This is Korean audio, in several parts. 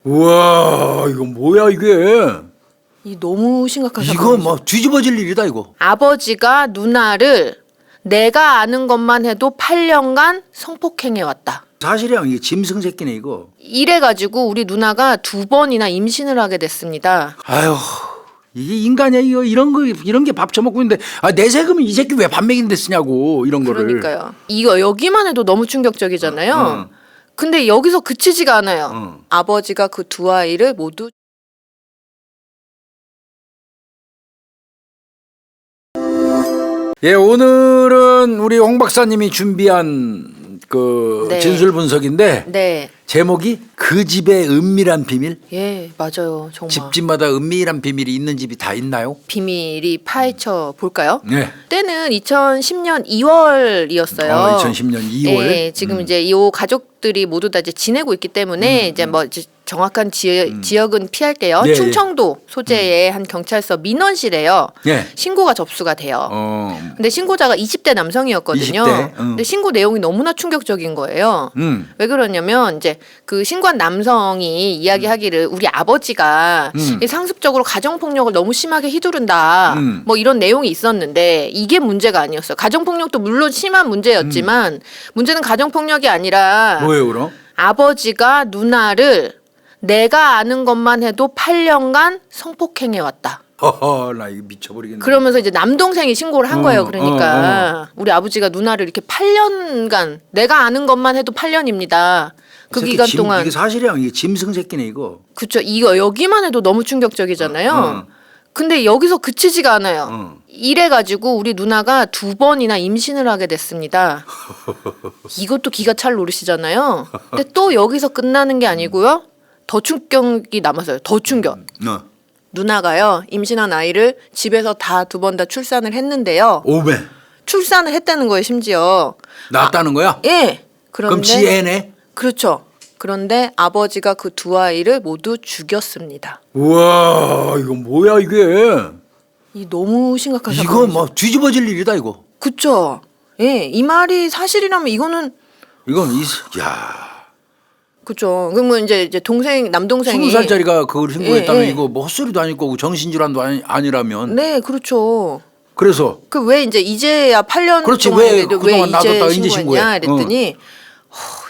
우와, 이거 뭐야 이게? 이 너무 심각하죠. 이거 뭐 뒤집어질 일이다 이거. 아버지가 누나를 내가 아는 것만 해도 8년간 성폭행해 왔다. 사실이야, 이게 짐승 새끼네 이거. 이래가지고 우리 누나가 2번이나 임신을 하게 됐습니다. 아유, 이게 인간이야 이거. 이런 게 밥 처먹고 있는데 내 세금은 이 새끼 왜 밥 먹이는 데 쓰냐고 이런 거를. 그러니까요. 이거 여기만 해도 너무 충격적이잖아요. 근데 여기서 그치지가 않아요. 아버지가 그 두 아이를 모두 예, 오늘은 우리 홍 박사님이 준비한 그 네. 진술 분석인데 네. 제목이 그 집의 은밀한 비밀. 예, 맞아요. 정말. 집집마다 은밀한 비밀이 있는 집이 다 있나요? 비밀이 파헤쳐 볼까요? 네. 때는 2010년 2월이었어요. 2010년 2월. 예, 지금 이제 이 가족들이 모두 다 이제 지내고 있기 때문에 이제 뭐 이제 정확한 지역은 피할게요. 예, 충청도 소재의 한 경찰서 민원실에요. 예. 신고가 접수가 돼요. 어. 근데 신고자가 20대 남성이었거든요. 20대? 근데 신고 내용이 너무나 충격적인 거예요. 왜 그러냐면 이제 그 신고한 남성이 이야기하기를 우리 아버지가 이 상습적으로 가정폭력을 너무 심하게 휘두른다. 뭐 이런 내용이 있었는데 이게 문제가 아니었어요. 가정폭력도 물론 심한 문제였지만 문제는 가정폭력이 아니라 뭐예요, 그럼? 아버지가 누나를 내가 아는 것만 해도 8년간 성폭행해 왔다. 허허, 나 이거 미쳐버리겠네. 그러면서 이제 남동생이 신고를 한 거예요. 그러니까 우리 아버지가 누나를 이렇게 8년간 내가 아는 것만 해도 8년입니다. 그 기간 동안 이게 사실이야, 이게 짐승 새끼네 이거. 그쵸. 이거 여기만 해도 너무 충격적이잖아요. 근데 여기서 그치지가 않아요. 이래가지고 우리 누나가 2번이나 임신을 하게 됐습니다. 이것도 기가 찰 노릇이잖아요. 근데 또 여기서 끝나는 게 아니고요. 더 충격이 남았어요. 더 충격. 누나가요 임신한 아이를 집에서 다 2번 다 출산을 했는데요. 오메. 출산을 했다는 거예요 심지어. 낳았다는 거야? 예. 그럼 지 애네? 그렇죠. 그런데 아버지가 그 두 아이를 모두 죽였습니다. 우와, 이거 뭐야 이게? 이 너무 심각하죠. 이거 뭐 뒤집어질 일이다 이거. 그쵸. 예, 이 말이 사실이라면 이거는 이건 야. 그쵸. 그러면 이제 동생 남동생이 20살짜리가 그걸 신고했다면 예. 이거 뭐 헛소리도 아닐 거고 정신질환도 아니라면. 네, 그렇죠. 그래서 그 왜 이제야 8년 그렇지, 동안 왜 했는데 그동안 놔뒀다가 이제 신고했냐 이랬더니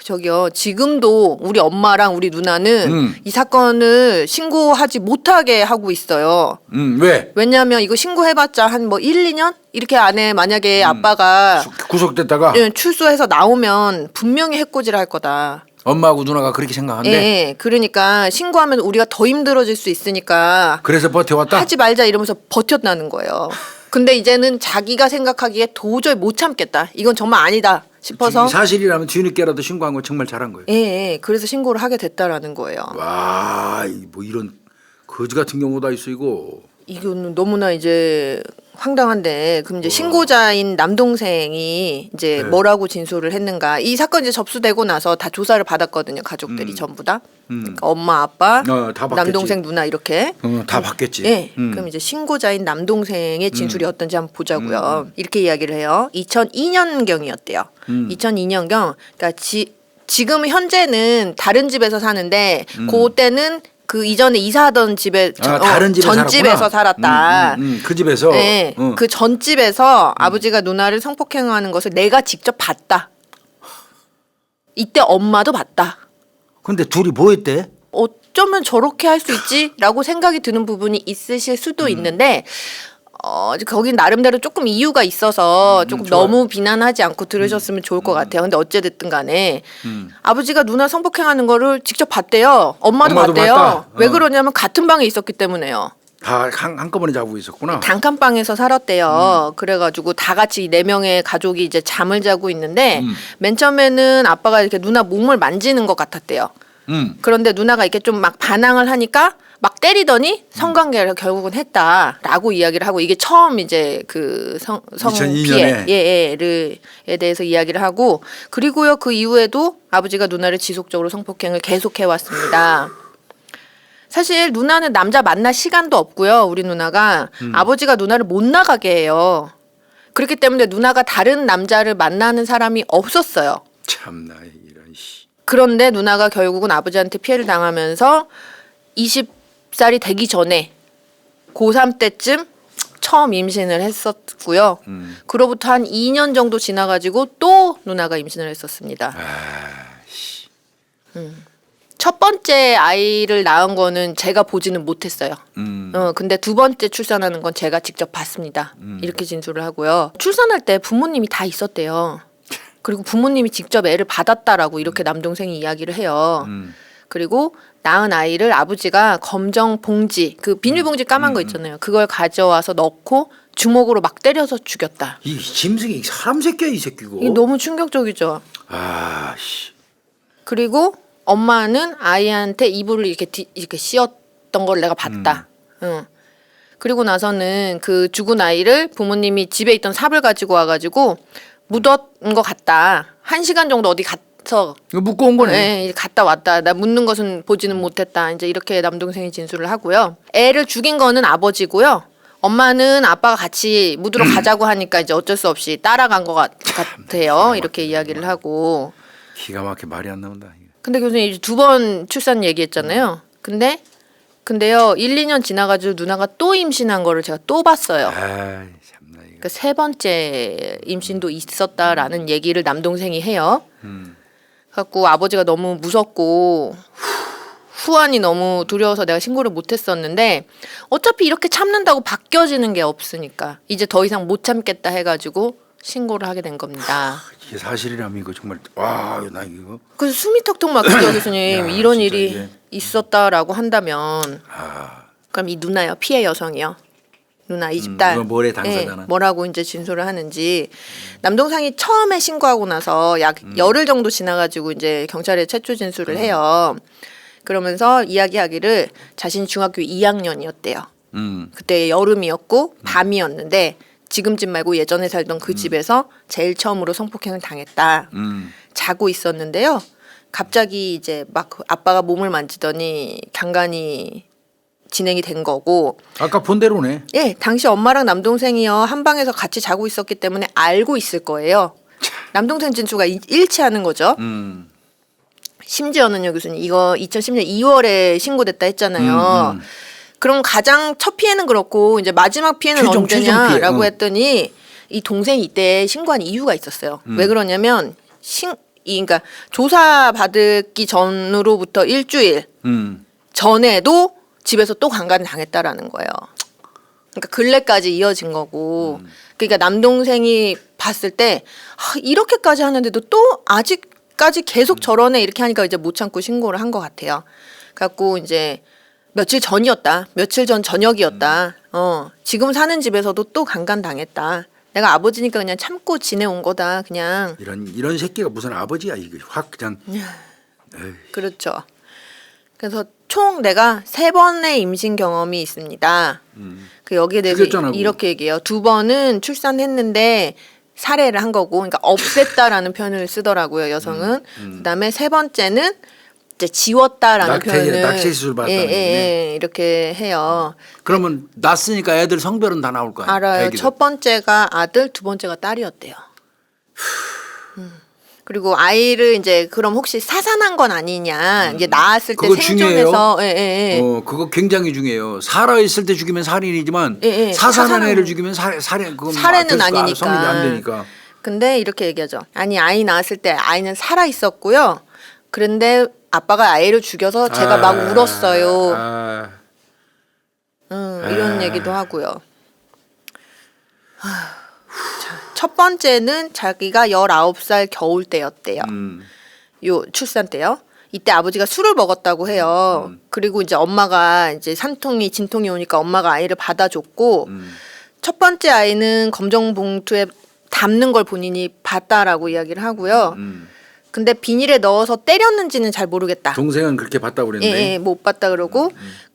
저기요 지금도 우리 엄마랑 우리 누나는 이 사건을 신고하지 못하게 하고 있어요. 왜? 왜냐하면 이거 신고해봤자 한 뭐 1, 2년 이렇게 안에 만약에 아빠가 구속됐다가 출소해서 나오면 분명히 해코지를 할 거다. 엄마하고 누나가 그렇게 생각한대. 예, 그러니까 신고하면 우리가 더 힘들어질 수 있으니까 그래서 버텨왔다. 하지 말자 이러면서 버텼다는 거예요. 근데 이제는 자기가 생각하기에 도저히 못 참겠다. 이건 정말 아니다 싶어서 사실이라면 뒤늦게라도 신고한 건 정말 잘한 거예요. 예, 그래서 신고를 하게 됐다라는 거예요. 와, 뭐 이런 거지 같은 경우도 다 있어 이거. 이거는 너무나 이제 황당한데 그럼 이제 신고자인 남동생이 이제 뭐라고 진술을 했는가? 이 사건 이제 접수되고 나서 다 조사를 받았거든요. 가족들이 전부 다. 그러니까 엄마, 아빠, 다 받겠지. 남동생, 누나 이렇게. 다 받겠지. 예. 그럼 이제 신고자인 남동생의 진술이 어떤지 한번 보자고요. 이렇게 이야기를 해요. 2002년경이었대요. 2002년경. 그러니까 지금 현재는 다른 집에서 사는데 그때는 그 이전에 이사하던 집에 다른 집에 전 집에서 살았다. 그 집에서. 네, 그 전 집에서 아버지가 누나를 성폭행하는 것을 내가 직접 봤다. 이때 엄마도 봤다. 근데 둘이 뭐 했대? 어쩌면 저렇게 할 수 있지라고 생각이 드는 부분이 있으실 수도 있는데 거긴 나름대로 조금 이유가 있어서 조금 좋아요. 너무 비난하지 않고 들으셨으면 좋을 것 같아요. 근데 어찌됐든 간에 아버지가 누나 성폭행하는 거를 직접 봤대요. 엄마도 봤대요. 봤다. 왜 그러냐면 같은 방에 있었기 때문에요. 다 한꺼번에 자고 있었구나. 단칸방에서 살았대요. 그래가지고 다 같이 4명의 가족이 이제 잠을 자고 있는데 맨 처음에는 아빠가 이렇게 누나 몸을 만지는 것 같았대요. 그런데 누나가 이렇게 좀 막 반항을 하니까 막 때리더니 성관계를 결국은 했다라고 이야기를 하고 이게 처음 이제 그 성피해에 대해서 이야기를 하고 그리고요 그 이후에도 아버지가 누나를 지속적으로 성폭행을 계속해 왔습니다. 사실 누나는 남자 만날 시간도 없고요. 우리 누나가 아버지가 누나를 못 나가게 해요. 그렇기 때문에 누나가 다른 남자를 만나는 사람이 없었어요. 참나 이런 씨. 그런데 누나가 결국은 아버지한테 피해를 당하면서 20살이 되기 전에 고3 때쯤 처음 임신을 했었고요. 그로부터 한 2년 정도 지나가지고 또 누나가 임신을 했었습니다. 첫 번째 아이를 낳은 거는 제가 보지는 못했어요. 근데 두 번째 출산하는 건 제가 직접 봤습니다. 이렇게 진술을 하고요. 출산할 때 부모님이 다 있었대요. 그리고 부모님이 직접 애를 받았다라고 이렇게 남동생이 이야기를 해요. 그리고 낳은 아이를 아버지가 검정 봉지, 그 비닐봉지 까만 거 있잖아요. 그걸 가져와서 넣고 주먹으로 막 때려서 죽였다. 이 짐승이 사람 새끼야 이 새끼고. 이게 너무 충격적이죠. 아씨. 그리고 엄마는 아이한테 이불을 이렇게 씌웠던 걸 내가 봤다. 응. 그리고 나서는 그 죽은 아이를 부모님이 집에 있던 삽을 가지고 와가지고 묻은 것 같다. 1시간 정도 어디 가서 이거 묶고 온 거네. 네, 갔다 왔다. 나 묻는 것은 보지는 못했다. 이제 이렇게 남동생이 진술을 하고요. 애를 죽인 거는 아버지고요. 엄마는 아빠가 같이 묻으러 가자고 하니까 이제 어쩔 수 없이 따라간 것 같아요. 이렇게 이야기를 하고. 기가 막혀 말이 안 나온다. 근데 교수님 이제 2번 출산 얘기했잖아요. 근데요 1, 2년 지나가지고 누나가 또 임신한 거를 제가 또 봤어요. 아 참나 이거. 그러니까 세 번째 임신도 있었다라는 얘기를 남동생이 해요. 갖고 아버지가 너무 무섭고 후환이 너무 두려워서 내가 신고를 못했었는데 어차피 이렇게 참는다고 바뀌어지는 게 없으니까 이제 더 이상 못 참겠다 해가지고 신고를 하게 된 겁니다. 이게 사실이라면 이거 정말 와 나 이거. 그래서 숨이 턱턱 막히죠 교수님. 야, 이런 진짜 일이 이게. 있었다라고 한다면 아. 그럼 이 누나요 피해 여성이요. 누나 이 집 딸. 이건 모래 당사자나. 뭐라고 이제 진술을 하는지 남동생이 처음에 신고하고 나서 약 열흘 정도 지나가지고 이제 경찰에 최초 진술을 해요. 그러면서 이야기하기를 자신이 중학교 2학년이었대요. 그때 여름이었고 밤이었는데 지금 집 말고 예전에 살던 그 집에서 제일 처음으로 성폭행을 당했다. 자고 있었는데요. 갑자기 이제 막 아빠가 몸을 만지더니 강간이 진행이 된 거고. 아까 본 대로네. 예, 당시 엄마랑 남동생이요 한 방에서 같이 자고 있었기 때문에 알고 있을 거예요. 남동생 진술과 일치하는 거죠. 심지어는요 교수님 이거 2010년 2월에 신고됐다 했잖아요. 그럼 가장 첫 피해는 그렇고 이제 마지막 피해는 최종 언제냐라고 피해. 했더니 이 동생이 이때 신고한 이유가 있었어요. 왜 그러냐면 그러니까 조사 받기 전으로부터 일주일 전에도 집에서 또 강간을 당했다라는 거예요. 그러니까 근래까지 이어진 거고. 그러니까 남동생이 봤을 때 이렇게까지 하는데도 또 아직까지 계속 저러네 이렇게 하니까 이제 못 참고 신고를 한 것 같아요. 갖고 이제 며칠 전이었다. 며칠 전 저녁이었다. 지금 사는 집에서도 또 강간 당했다. 내가 아버지니까 그냥 참고 지내온 거다. 그냥. 이런 새끼가 무슨 아버지야 이게 확 그냥. 에이. 그렇죠. 그래서 총 내가 3번의 임신 경험이 있습니다. 그 여기에 대해서 그랬잖아, 이렇게 얘기해요. 2번은 출산했는데 살해를 한 거고, 그러니까 없앴다라는 표현을 쓰더라고요 여성은. 그다음에 3번째는 이제 지웠다라는 표현을 낙태 수술 받았다는 얘기네. 이렇게 해요. 그러면 낳았으니까 애들 성별은 다 나올 거 아니야. 알아요. 애기들. 첫 번째가 아들, 두 번째가 딸이었대요. 그리고 아이를 이제 그럼 혹시 사산한 건 아니냐? 이제 낳았을 때 그거 생존해서 그거 굉장히 중요해요. 살아 있을 때 죽이면 살인이지만 예, 사산한 사산은- 애를 죽이면 살인 그건 살해는 아니니까. 성립이 안 되니까. 근데 이렇게 얘기하죠. 아니 아이 낳았을 때 아이는 살아 있었고요. 그런데 아빠가 아이를 죽여서 제가 막 울었어요. 이런 얘기도 하고요. 첫 번째는 자기가 19살 겨울 때였대요. 요 출산 때요. 이때 아버지가 술을 먹었다고 해요. 그리고 이제 엄마가 이제 산통이 진통이 오니까 엄마가 아이를 받아줬고 첫 번째 아이는 검정 봉투에 담는 걸 본인이 봤다라고 이야기를 하고요. 근데 비닐에 넣어서 때렸는지는 잘 모르겠다. 동생은 그렇게 봤다고 그랬는데. 못 봤다 그러고.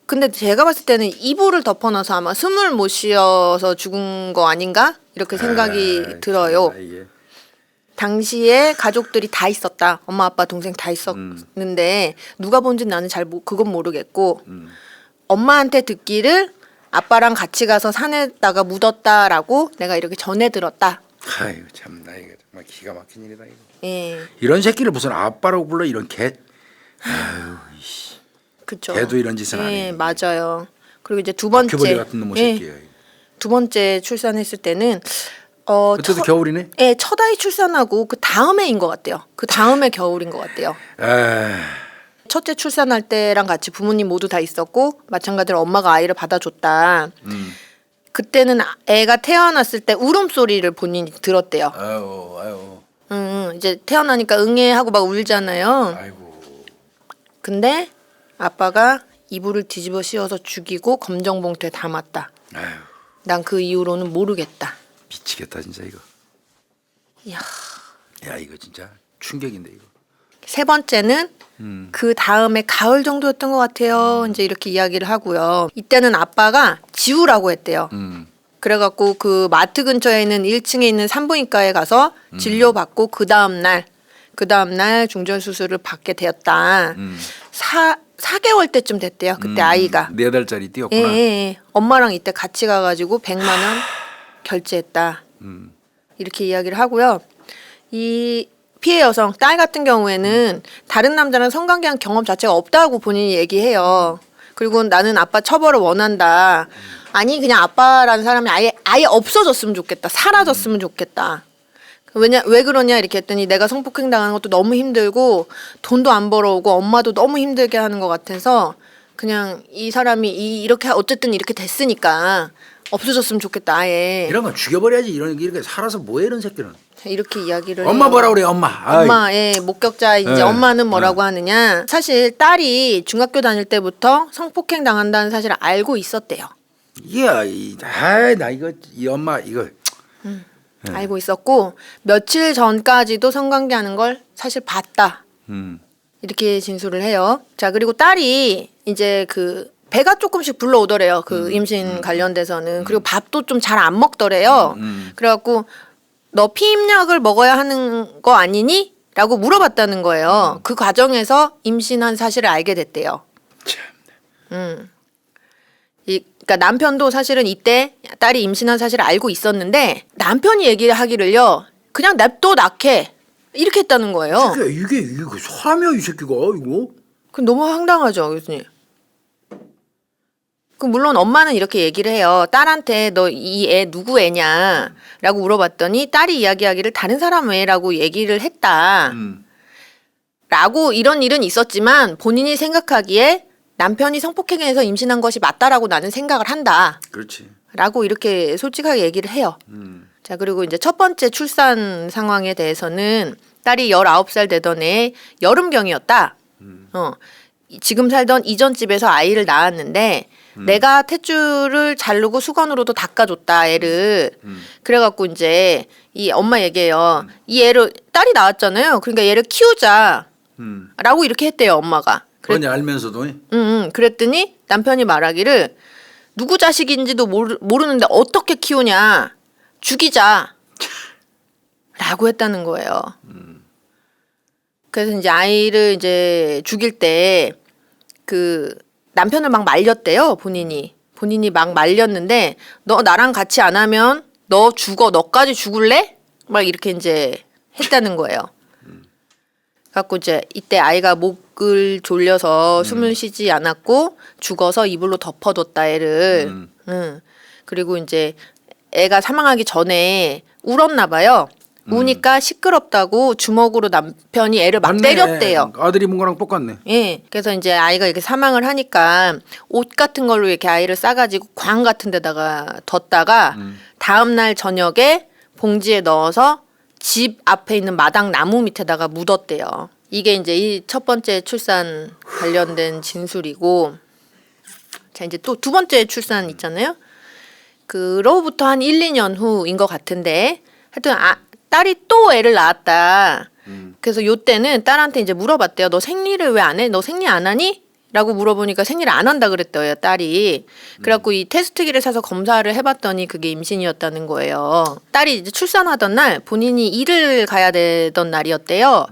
근데 제가 봤을 때는 이불을 덮어놔서 아마 숨을 못 쉬어서 죽은 거 아닌가 이렇게 생각이 들어요. 이게. 당시에 가족들이 다 있었다. 엄마, 아빠, 동생 다 있었는데 누가 본지 나는 그건 모르겠고 엄마한테 듣기를 아빠랑 같이 가서 산에다가 묻었다라고 내가 이렇게 전해 들었다. 아이고 참나 이거. 정말 기가 막힌 일이다 이거. 예. 이런 새끼를 무슨 아빠라고 불러 이런 개. 그쵸. 걔도 이런 짓은 안 예, 해. 맞아요. 그리고 이제 두 번째. 바퀴벌레 같은 놈의 예, 새끼야. 두 번째 출산했을 때는 그때도 겨울이네. 예, 첫 아이 출산하고 그 다음해인 것 같아요. 그 다음에 겨울인 것 같아요. 첫째 출산할 때랑 같이 부모님 모두 다 있었고 마찬가지로 엄마가 아이를 받아줬다. 그때는 애가 태어났을 때 울음소리를 본인이 들었대요. 아유. 이제 태어나니까 응애 하고 막 울잖아요. 아이고. 근데 아빠가 이불을 뒤집어 씌워서 죽이고 검정 봉투에 담았다. 아유. 난 그 이후로는 모르겠다. 미치겠다 진짜 이거. 이야. 야 이거 진짜 충격인데 이거. 세 번째는 그 다음에 가을 정도였던 것 같아요. 이제 이렇게 이야기를 하고요. 이때는 아빠가 지우라고 했대요. 그래갖고 그 마트 근처에 있는 1층에 있는 산부인과에 가서 진료받고 그 다음날 중절 수술을 받게 되었다. 4개월 때쯤 됐대요. 그때 아이가. 4달짜리 뛰었구나. 예. 엄마랑 이때 같이 가가지고 100만 원 결제했다. 이렇게 이야기를 하고요. 이 피해 여성 딸 같은 경우에는 다른 남자랑 성관계한 경험 자체가 없다고 본인이 얘기해요. 그리고 나는 아빠 처벌을 원한다. 아니 그냥 아빠라는 사람이 아예 없어졌으면 좋겠다. 사라졌으면 좋겠다. 왜 그러냐 이렇게 했더니 내가 성폭행 당하는 것도 너무 힘들고 돈도 안 벌어오고 엄마도 너무 힘들게 하는 것 같아서 그냥 이 사람이 이렇게 어쨌든 이렇게 됐으니까 없어졌으면 좋겠다 아예. 이런 건 죽여버려야지. 이렇게 살아서 뭐해 이런 새끼는. 이렇게 이야기를 엄마 해요. 뭐라 그래 엄마. 엄마, 예, 목격자 이제 예, 엄마는 뭐라고 하느냐. 사실 딸이 중학교 다닐 때부터 성폭행 당한다는 사실을 알고 있었대요. 나 이거 이 엄마 이거. 알고 있었고 며칠 전까지도 성관계하는 걸 사실 봤다. 이렇게 진술을 해요. 자 그리고 딸이 이제 그 배가 조금씩 불러오더래요. 그 임신 관련돼서는. 그리고 밥도 좀 잘 안 먹더래요. 그래갖고 너 피임약을 먹어야 하는 거 아니니? 라고 물어봤다는 거예요. 그 과정에서 임신한 사실을 알게 됐대요. 그러니까 남편도 사실은 이때 딸이 임신한 사실을 알고 있었는데 남편이 얘기를 하기를요. 그냥 냅둬 낳게 이렇게 했다는 거예요. 이게 사람이야 이 새끼가 이거. 그 너무 황당하죠, 교수님. 그 물론 엄마는 이렇게 얘기를 해요. 딸한테 너 이 애 누구 애냐라고 물어봤더니 딸이 이야기하기를 다른 사람 애라고 얘기를 했다. 라고 이런 일은 있었지만 본인이 생각하기에 남편이 성폭행해서 임신한 것이 맞다라고 나는 생각을 한다. 그렇지. 라고 이렇게 솔직하게 얘기를 해요. 자, 그리고 이제 첫 번째 출산 상황에 대해서는 딸이 19살 되던 해 여름경이었다. 지금 살던 이전 집에서 아이를 낳았는데 내가 탯줄을 자르고 수건으로도 닦아줬다 애를. 그래갖고 이제 이 엄마 얘기해요. 이 애를 딸이 낳았잖아요. 그러니까 얘를 키우자. 라고 이렇게 했대요 엄마가. 그러니 알면서도. 그랬더니 남편이 말하기를 누구 자식인지도 모르는데 어떻게 키우냐. 죽이자. 라고 했다는 거예요. 그래서 이제 아이를 이제 죽일 때 그 남편을 막 말렸대요 본인이 막 말렸는데 너 나랑 같이 안 하면 너 죽어 너까지 죽을래? 막 이렇게 이제 했다는 거예요. 갖고 이제 이때 아이가 목을 졸려서 숨을 쉬지 않았고 죽어서 이불로 덮어뒀다 애를. 그리고 이제 애가 사망하기 전에 울었나 봐요. 우니까 시끄럽다고 주먹으로 남편이 애를 막 때렸대요. 아들이 본 거랑 똑같네. 예. 그래서 이제 아이가 이렇게 사망을 하니까 옷 같은 걸로 이렇게 아이를 싸가지고 광 같은 데다가 뒀다가 다음날 저녁에 봉지에 넣어서 집 앞에 있는 마당 나무 밑에다가 묻었대요. 이게 이제 이 첫 번째 출산 관련된 진술이고, 자 이제 또 두 번째 출산 있잖아요. 그로부터 한 1, 2년 후인 것 같은데 하여튼 딸이 또 애를 낳았다. 그래서 요때는 딸한테 이제 물어봤대요. 너 생리를 왜 안 해? 너 생리 안 하니? 라고 물어보니까 생리를 안 한다 그랬대요, 딸이. 그래갖고 이 테스트기를 사서 검사를 해봤더니 그게 임신이었다는 거예요. 딸이 이제 출산하던 날 본인이 일을 가야 되던 날이었대요.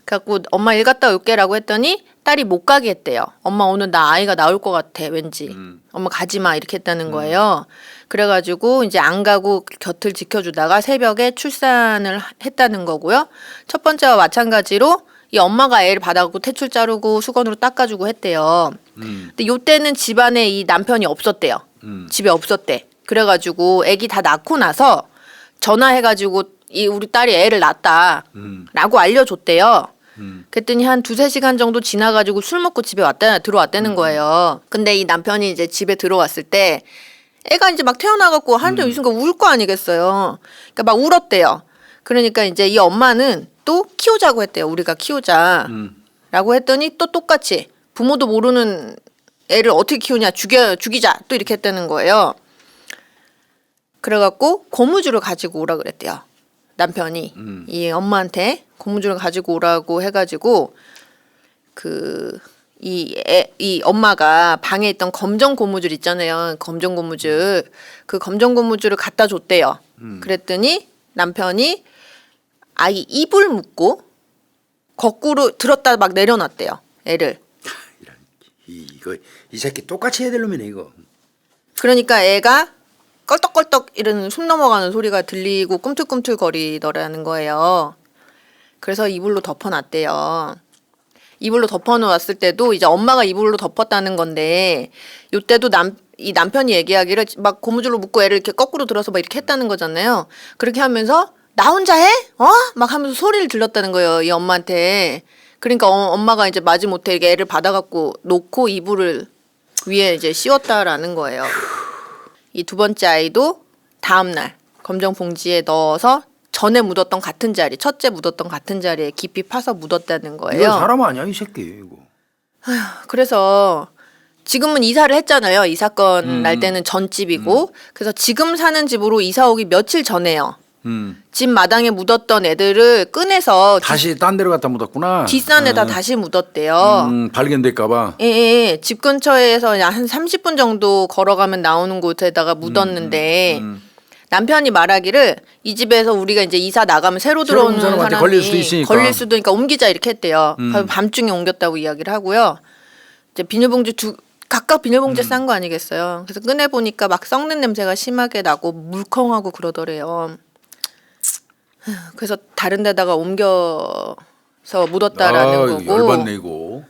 그래갖고 엄마 일 갔다 올게라고 했더니 딸이 못 가게 했대요. 엄마 오늘 나 아이가 나올 것 같아, 왠지. 엄마 가지 마, 이렇게 했다는 거예요. 그래가지고 이제 안 가고 곁을 지켜주다가 새벽에 출산을 했다는 거고요. 첫 번째와 마찬가지로 이 엄마가 애를 받아갖고 태출 자르고 수건으로 닦아주고 했대요. 근데 요때는 집안에 이 남편이 없었대요. 집에 없었대. 그래가지고 애기 다 낳고 나서 전화해가지고 이 우리 딸이 애를 낳았다라고 알려줬대요. 그랬더니 한 2-3시간 정도 지나가지고 술 먹고 집에 들어왔다는 거예요. 근데 이 남편이 이제 집에 들어왔을 때 애가 이제 막 태어나갖고 한참 이 순간 울 거 아니겠어요. 그러니까 막 울었대요. 그러니까 이제 이 엄마는 또 키우자고 했대요. 우리가 키우자. 라고 했더니 또 똑같이 부모도 모르는 애를 어떻게 키우냐. 죽이자. 또 이렇게 했다는 거예요. 그래갖고 고무줄을 가지고 오라 그랬대요. 남편이. 이 엄마한테 고무줄을 가지고 오라고 해가지고 이 엄마가 방에 있던 검정 고무줄 있잖아요. 검정 고무줄. 그 검정 고무줄을 갖다 줬대요. 그랬더니 남편이 아이 입을 묶고 거꾸로 들었다 막 내려놨대요. 애를. 이 새끼 똑같이 해야 될 놈이네 이거. 그러니까 애가 껄떡껄떡 이런 숨 넘어가는 소리가 들리고 꿈틀꿈틀 거리더라는 거예요. 그래서 이불로 덮어놨대요. 이불로 덮어놓았을 때도 이제 엄마가 이불로 덮었다는 건데 요때도 이 남편이 얘기하기를 막 고무줄로 묶고 애를 이렇게 거꾸로 들어서 막 이렇게 했다는 거잖아요. 그렇게 하면서 나 혼자 해? 막 하면서 소리를 들렸다는 거예요. 이 엄마한테. 그러니까 엄마가 이제 마지못해 이렇게 애를 받아갖고 놓고 이불을 위에 이제 씌웠다라는 거예요. 이 두 번째 아이도 다음날 검정 봉지에 넣어서 전에 묻었던 같은 자리, 첫째 묻었던 같은 자리에 깊이 파서 묻었다는 거예요. 이거 사람 아니야 이 새끼 이거. 그래서 지금은 이사를 했잖아요. 이 사건 날 때는 전집이고 그래서 지금 사는 집으로 이사 오기 며칠 전에요. 집 마당에 묻었던 애들을 꺼내서 다시 딴 데로 갖다 묻었구나. 뒷산에다 다시 묻었대요. 발견될까봐. 예. 집 근처에서 한 30분 정도 걸어가면 나오는 곳에다가 묻었는데 남편이 말하기를 이 집에서 우리가 이제 이사 나가면 새로 들어오는 사람이 걸릴 수도 있으니까. 걸릴 수도 있으니까 옮기자 이렇게 했대요. 밤중에 옮겼다고 이야기를 하고요. 이제 비닐봉지 각각 비닐봉지 싼 거 아니겠어요. 그래서 꺼내 보니까 막 썩는 냄새가 심하게 나고 물컹하고 그러더래요. 그래서 다른 데다가 옮겨서 묻었다라는 거고. 열받네 이거.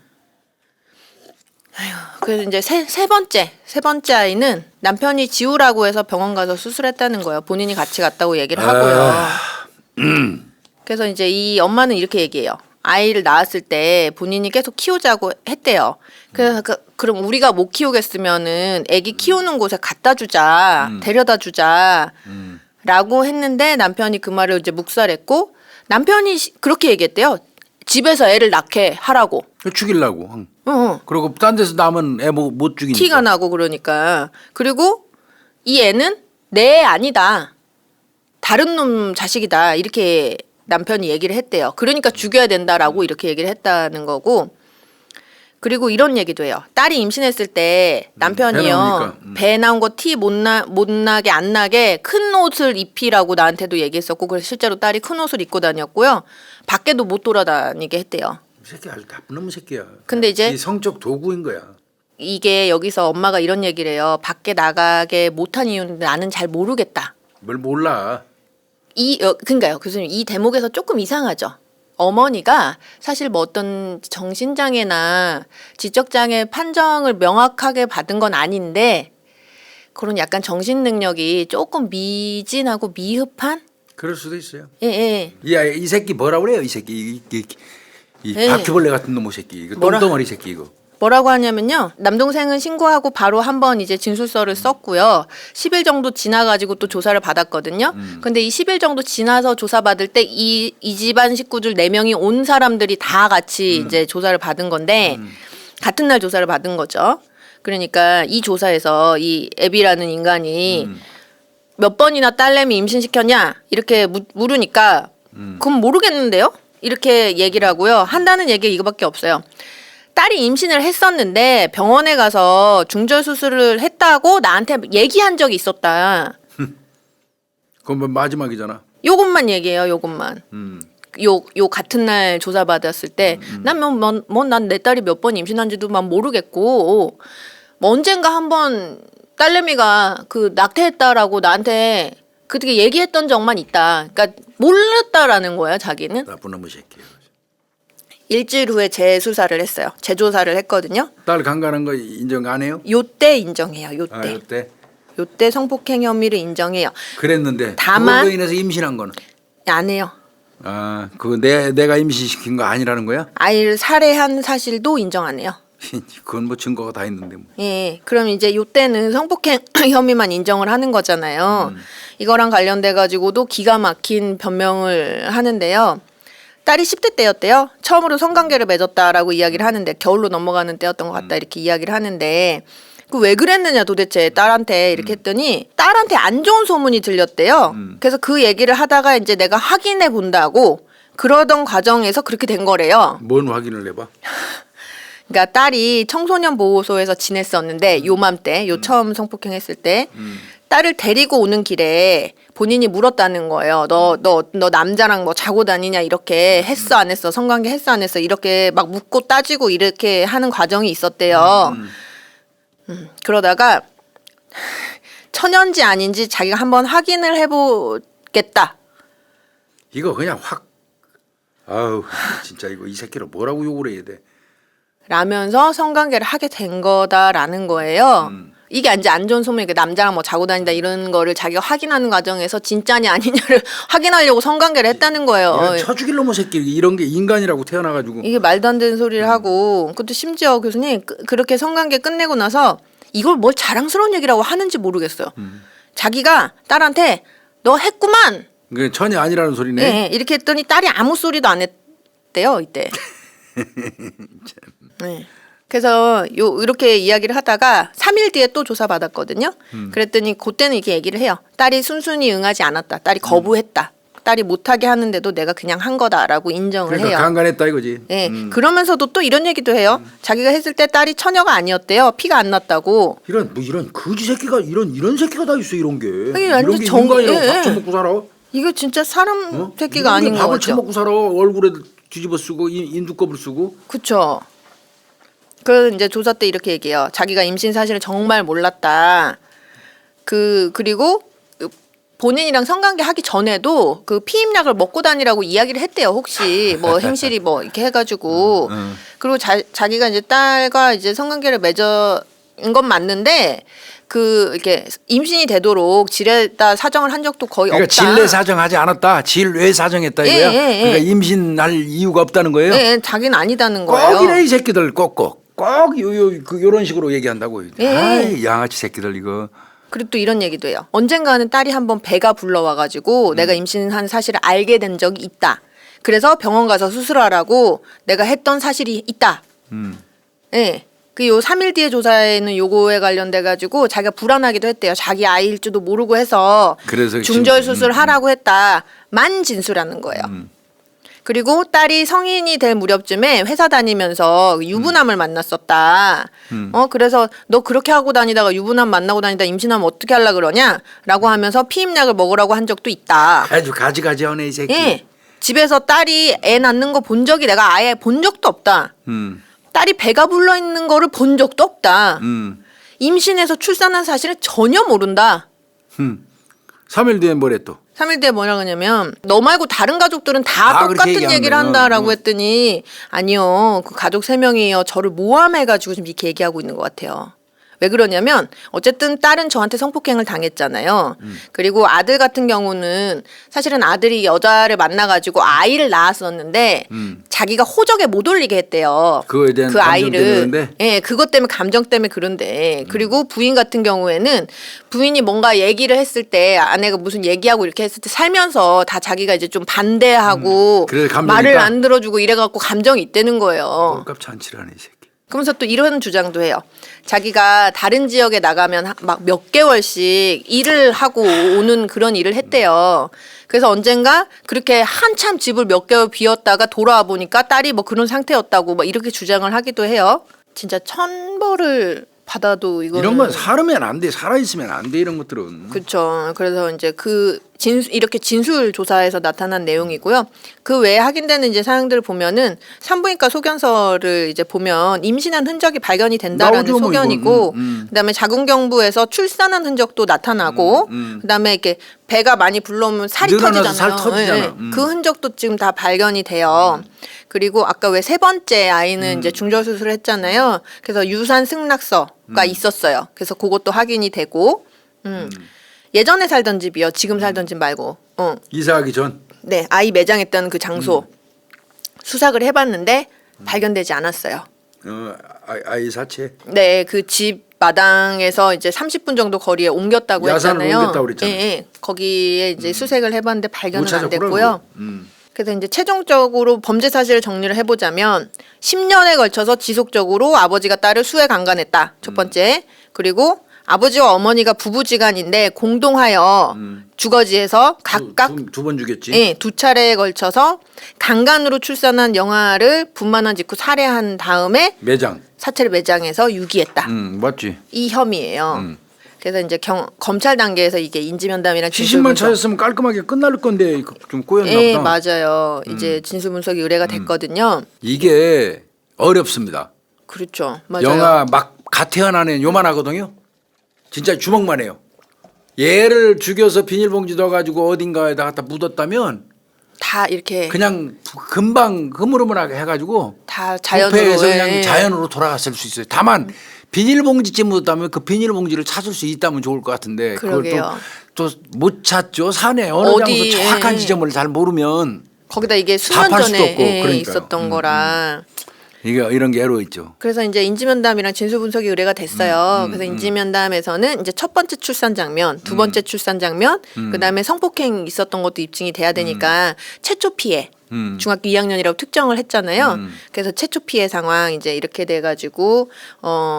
그래서 이제 세 번째 아이는 남편이 지우라고 해서 병원 가서 수술했다는 거예요. 본인이 같이 갔다고 얘기를 하고요. 그래서 이제 이 엄마는 이렇게 얘기해요. 아이를 낳았을 때 본인이 계속 키우자고 했대요. 그래서 그럼 우리가 못 키우겠으면은 아기 키우는 곳에 갖다 주자, 데려다 주자. 라고 했는데 남편이 그 말을 이제 묵살했고 남편이 그렇게 얘기했대요. 집에서 애를 낳게 하라고. 죽이려고. 응. 그리고 딴 데서 낳으면 애 못 죽이니까. 티가 나고 그러니까. 그리고 이 애는 내 애 아니다. 다른 놈 자식이다. 이렇게 남편이 얘기를 했대요. 그러니까 죽여야 된다라고 이렇게 얘기를 했다는 거고. 그리고 이런 얘기도 해요. 딸이 임신했을 때 남편이요. 배 나온 거 티 못 나게 안 나게 큰 옷을 입히라고 나한테도 얘기했었고 그래서 실제로 딸이 큰 옷을 입고 다녔고요. 밖에도 못 돌아다니게 했대요. 이 새끼 아주 나쁜 놈의 새끼야. 근데 이제 성적 도구인 거야. 이게 여기서 엄마가 이런 얘기를 해요. 밖에 나가게 못한 이유는 나는 잘 모르겠다. 뭘 몰라. 그러니까요. 교수님 이 대목에서 조금 이상하죠. 어머니가 사실 뭐 어떤 정신장애나 지적장애 판정을 명확하게 받은 건 아닌데 그런 약간 정신 능력이 조금 미진하고 미흡한? 그럴 수도 있어요. 예. 이 새끼 뭐라 그래요? 이 새끼 이 예. 바퀴벌레 같은 놈의 새끼. 이거 똥덩어리 새끼 이거. 뭐라고 하냐면요. 남동생은 신고하고 바로 한번 이제 진술서를 썼고요. 10일 정도 지나가지고 또 조사를 받았거든요. 근데 이 10일 정도 지나서 조사받을 때 이 집안 식구들 4명이 온 사람들이 다 같이 이제 조사를 받은 건데 같은 날 조사를 받은 거죠. 그러니까 이 조사에서 이 애비라는 인간이 몇 번이나 딸내미 임신시켰냐 이렇게 물으니까 그건 모르겠는데요. 이렇게 얘기를 하고요. 한다는 얘기가 이거밖에 없어요. 딸이 임신을 했었는데 병원에 가서 중절 수술을 했다고 나한테 얘기한 적이 있었다. 그건 뭐 마지막이잖아. 요것만 얘기해요. 요것만. 요 같은 날 조사 받았을 때 난 난 내 딸이 몇 번 임신한지도 막 모르겠고 뭐 언젠가 한번 딸내미가 그 낙태했다라고 나한테 그렇게 얘기했던 적만 있다. 그러니까 몰랐다라는 거야 자기는. 나쁜 놈의 새끼야. 일주일 후에 재수사를 했어요. 재조사를 했거든요. 딸 강간한 거 인정 안 해요? 요때 인정해요. 요때. 아, 이때 요때 성폭행 혐의를 인정해요. 그랬는데 다만- 그걸로 인해서 임신한 거는 안 해요. 아, 그거 내가 임신시킨 거 아니라는 거야? 아이를 살해한 사실도 인정 안 해요. 그건 뭐 증거가 다 있는데 뭐. 예, 그럼 이제 요때는 성폭행 혐의만 인정을 하는 거잖아요. 이거랑 관련돼 가지고도 기가 막힌 변명을 하는데요. 딸이 10대 때였대요. 처음으로 성관계를 맺었다라고 이야기를 하는데 겨울로 넘어가는 때였던 것 같다 이렇게 이야기를 하는데 그 왜 그랬느냐 도대체 딸한테 이렇게 했더니 딸한테 안 좋은 소문이 들렸대요. 그래서 그 얘기를 하다가 이제 내가 확인해 본다고 그러던 과정에서 그렇게 된 거래요. 뭔 확인을 해봐? 그러니까 딸이 청소년 보호소에서 지냈었는데 요맘때 요 처음 성폭행했을 때 딸을 데리고 오는 길에 본인이 물었다는 거예요. 너 남자랑 뭐 자고 다니냐 이렇게 했어 안 했어 성관계 했어 안 했어 이렇게 막 묻고 따지고 이렇게 하는 과정이 있었대요. 그러다가 천연지 아닌지 자기가 한번 확인을 해보겠다. 이거 그냥 확 아우 진짜 이거 이 새끼를 뭐라고 욕을 해야 돼? 라면서 성관계를 하게 된 거다라는 거예요. 이게 이제 안 좋은 소문이 남자랑 뭐 자고 다닌다 이런 거를 자기가 확인하는 과정에서 진짜냐 아니냐를 확인하려고 성관계를 했다는 거예요. 이런 쳐 죽일 놈의 새끼 이런 게 인간이라고 태어나가지고 이게 말도 안 되는 소리를 하고 그것도 심지어 교수님 그렇게 성관계 끝내고 나서 이걸 뭘 자랑스러운 얘기라고 하는지 모르겠어요. 자기가 딸한테 너 했구만. 그 전혀 아니라는 소리네. 네, 이렇게 했더니 딸이 아무 소리도 안 했대요 이때. 네. 그래서 이렇게 이야기를 하다가 3일 뒤에 또 조사 받았거든요. 그랬더니 그때는 이렇게 얘기를 해요. 딸이 순순히 응하지 않았다. 딸이 거부했다. 딸이 못하게 하는데도 내가 그냥 한 거다라고 인정을 그러니까 해요. 강간했다 이거지. 네. 그러면서도 또 이런 얘기도 해요. 자기가 했을 때 딸이 처녀가 아니었대요. 피가 안 났다고. 이런 거지 새끼가 이런 새끼가 다 있어 이런 게. 이게 완전 이런 게 정- 인간이라고 예, 밥 예. 처먹고 살아. 이거 진짜 사람 어? 새끼가 이런 게 아닌 밥을 거죠. 처먹고 살아. 얼굴에 뒤집어 쓰고 인두껍을 쓰고. 그렇죠. 그래서 이제 조사 때 이렇게 얘기해요. 자기가 임신 사실을 정말 몰랐다. 그리고 본인이랑 성관계 하기 전에도 그 피임약을 먹고 다니라고 이야기를 했대요. 혹시 뭐 행실이 뭐 이렇게 해가지고 그리고 자기가 이제 딸과 이제 성관계를 맺은 건 맞는데 이렇게 임신이 되도록 질에다 사정을 한 적도 거의 그러니까 없다. 질내 사정하지 않았다. 질외 사정했다 예, 이거야. 예, 예. 그러니까 임신할 이유가 없다는 거예요. 네, 자기는 아니다는 거예요. 꼭이래 이 새끼들 꼭꼭 요런 식으로 얘기한다고. 예. 아이 양아치 새끼들 이거. 그리고 또 이런 얘기도 해요. 언젠가는 딸이 한번 배가 불러와가지고 내가 임신한 사실을 알게 된 적이 있다. 그래서 병원 가서 수술하라고 내가 했던 사실이 있다. 네. 요 3일 뒤에 조사에는 요거에 관련돼 가지고 자기가 불안하기도 했대요. 자기 아이일 줄도 모르고 해서 그래서 중절 수술 하라고 했다만 진술하는 거예요. 그리고 딸이 성인이 될 무렵쯤에 회사 다니면서 유부남을 만났었다. 그래서 너 그렇게 하고 다니다가 유부남 만나고 다니다 임신하면 어떻게 하려 그러냐라고 하면서 피임약을 먹으라고 한 적도 있다. 아주 가지가지하네 이 새끼. 예. 집에서 딸이 애 낳는 거 본 적이 내가 아예 본 적도 없다. 딸이 배가 불러 있는 거를 본 적도 없다. 임신해서 출산한 사실을 전혀 모른다. 3일 뒤에 뭐래 또? 3일 뒤에 뭐라 그러냐면 너 말고 다른 가족들은 다 다 그렇게 똑같은 얘기하는 얘기를 거예요. 한다라고 했더니 아니요. 그 가족 3명이에요. 저를 모함해가지고 지금 이렇게 얘기하고 있는 것 같아요. 왜 그러냐면 어쨌든 딸은 저한테 성폭행을 당했잖아요. 그리고 아들 같은 경우는 사실은 아들이 여자를 만나가지고 아이를 낳았었는데 자기가 호적에 못 올리게 했대요. 그거에 대한 그 감정 아이를. 때문에 그런데? 예, 그것 때문에 감정 때문에 그런데 그리고 부인 같은 경우에는 부인이 뭔가 얘기를 했을 때 아내가 무슨 얘기하고 이렇게 했을 때 살면서 다 자기가 이제 좀 반대하고 그래서 감정이 말을 있다? 안 들어주고 이래갖고 감정이 있다는 거예요. 꼴값 잔치라네 이 새끼. 그러면서 또 이런 주장도 해요. 자기가 다른 지역에 나가면 막 몇 개월씩 일을 하고 오는 그런 일을 했대요. 그래서 언젠가 그렇게 한참 집을 몇 개월 비웠다가 돌아와 보니까 딸이 뭐 그런 상태였다고 막 이렇게 주장을 하기도 해요. 진짜 천벌을 받아도 이거 이런 건 살으면 안 돼. 살아 있으면 안 돼. 이런 것들은. 그렇죠. 그래서 이제 이렇게 진술 조사에서 나타난 내용이고요. 그 외에 확인되는 이제 사항들을 보면은 산부인과 소견서를 이제 보면 임신한 흔적이 발견이 된다라는 나오죠, 뭐 소견이고, 이건. 그다음에 자궁경부에서 출산한 흔적도 나타나고, 그다음에 이렇게 배가 많이 불러오면 살이 늘어나서 터지잖아요. 살 터지잖아. 예, 예. 그 흔적도 지금 다 발견이 돼요. 그리고 아까 왜 세 번째 아이는 이제 중절 수술을 했잖아요. 그래서 유산 승낙서가 있었어요. 그래서 그것도 확인이 되고, 예전에 살던 집이요. 지금 살던 집 말고. 이사하기 전. 네, 아이 매장했던 그 장소 수색을 해봤는데 발견되지 않았어요. 아이 사체. 네, 그 집 마당에서 이제 30분 정도 거리에 옮겼다고 야산으로 했잖아요. 옮겼다고 그랬잖아요. 예, 예. 거기에 이제 수색을 해봤는데 발견은 못 안 찾았구나, 됐고요. 그거. 그래서 이제 최종적으로 범죄 사실을 정리를 해보자면 10년에 걸쳐서 지속적으로 아버지가 딸을 수해 강간했다. 첫 번째. 그리고 아버지와 어머니가 부부지간인데 공동하여 주거지에서 각각 두 번 죽였지. 예, 두 차례에 걸쳐서 강간으로 출산한 영아를 분만한 직후 살해한 다음에 매장. 사체를 매장해서 유기했다. 맞지. 이 혐의예요. 그래서 이제 검찰 단계에서 이게 인지면담이랑 시신만 찾았으면 깔끔하게 끝날 건데 좀 꼬였나 예, 보다. 맞아요. 이제 진술 분석이 의뢰가 됐거든요. 이게 어렵습니다. 그렇죠. 맞아요. 영아 막 갓 태어난 애 요만하거든요. 진짜 주먹만 해요. 얘를 죽여서 비닐봉지 넣어가지고 어딘가에다 갖다 묻었다면 다 이렇게 그냥 금방 흐물흐물하게 해가지고 다 자연으로 부패해서 예. 그냥 자연으로 돌아갔을 수 있어요. 다만 비닐봉지쯤 묻었다면 그 비닐봉지를 찾을 수 있다면 좋을 것 같은데 그걸 그러게요. 또 못 찾죠. 산에 어느 어디, 장소 정확한 예. 지점을 잘 모르면 거기다 이게 수년 답할 수도 전에 없고, 그러니까요. 있었던 거라. 이게 이런 게 애로 있죠. 그래서 이제 인지면담이랑 진술 분석이 의뢰가 됐어요. 그래서 인지면담에서는 이제 첫 번째 출산 장면, 두 번째 출산 장면, 그다음에 성폭행 있었던 것도 입증이 돼야 되니까 최초 피해. 중학교 2학년이라고 특정을 했잖아요. 그래서 최초 피해 상황 이제 이렇게 돼가지고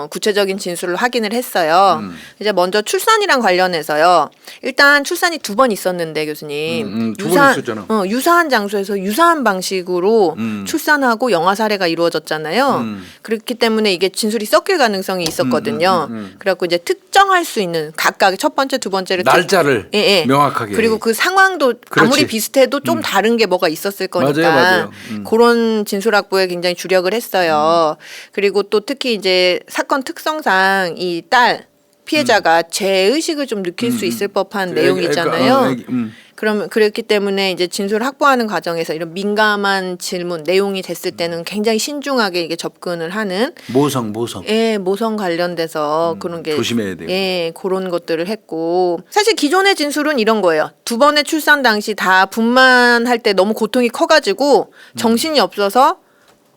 구체적인 진술을 확인을 했어요. 이제 먼저 출산이랑 관련해서요. 일단 출산이 두 번 있었는데 교수님 두번 있었잖아. 유사한 장소에서 유사한 방식으로 출산하고 영아 살해가 이루어졌잖아요. 그렇기 때문에 이게 진술이 섞일 가능성이 있었거든요. 그래갖고 이제 특정할 수 있는 각각 첫 번째, 두 번째를 날짜를 예, 예. 명확하게. 그리고 그 상황도 그렇지. 아무리 비슷해도 좀 다른 게 뭐가 있었을 거니까 맞아요. 그런 진술 확보에 굉장히 주력을 했어요. 그리고 또 특히 이제 사건 특성상 이 딸 피해자가 죄의식을 좀 느낄 수 있을 법한 내용이잖아요. 그러면 그렇기 때문에 이제 진술을 확보하는 과정에서 이런 민감한 질문 내용이 됐을 때는 굉장히 신중하게 이게 접근을 하는 모성. 예, 모성 관련돼서 그런 게 조심해야 돼요. 예, 그런 것들을 했고 사실 기존의 진술은 이런 거예요. 두 번의 출산 당시 다 분만할 때 너무 고통이 커가지고 정신이 없어서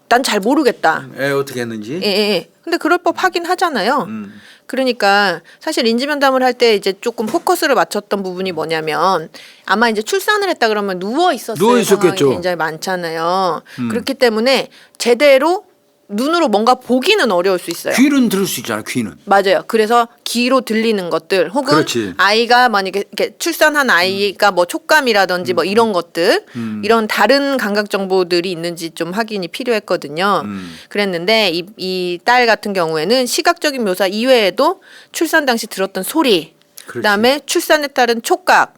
난 잘 모르겠다. 애 어떻게 했는지. 예, 예. 근데 그럴 법 하긴 하잖아요. 그러니까 사실 인지면담을 할 때 이제 조금 포커스를 맞췄던 부분이 뭐냐면 아마 이제 출산을 했다 그러면 누워 있었을 누워 상황이 있었겠죠. 굉장히 많잖아요. 그렇기 때문에 제대로 눈으로 뭔가 보기는 어려울 수 있어요. 귀는 들을 수 있잖아. 귀는. 맞아요. 그래서 귀로 들리는 것들 혹은 그렇지. 아이가 만약에 이렇게 출산한 아이가 뭐 촉감이라든지 뭐 이런 것들 이런 다른 감각 정보들이 있는지 좀 확인이 필요했거든요. 그랬는데 이 딸 같은 경우에는 시각적인 묘사 이외에도 출산 당시 들었던 소리 그다음에 출산에 따른 촉각.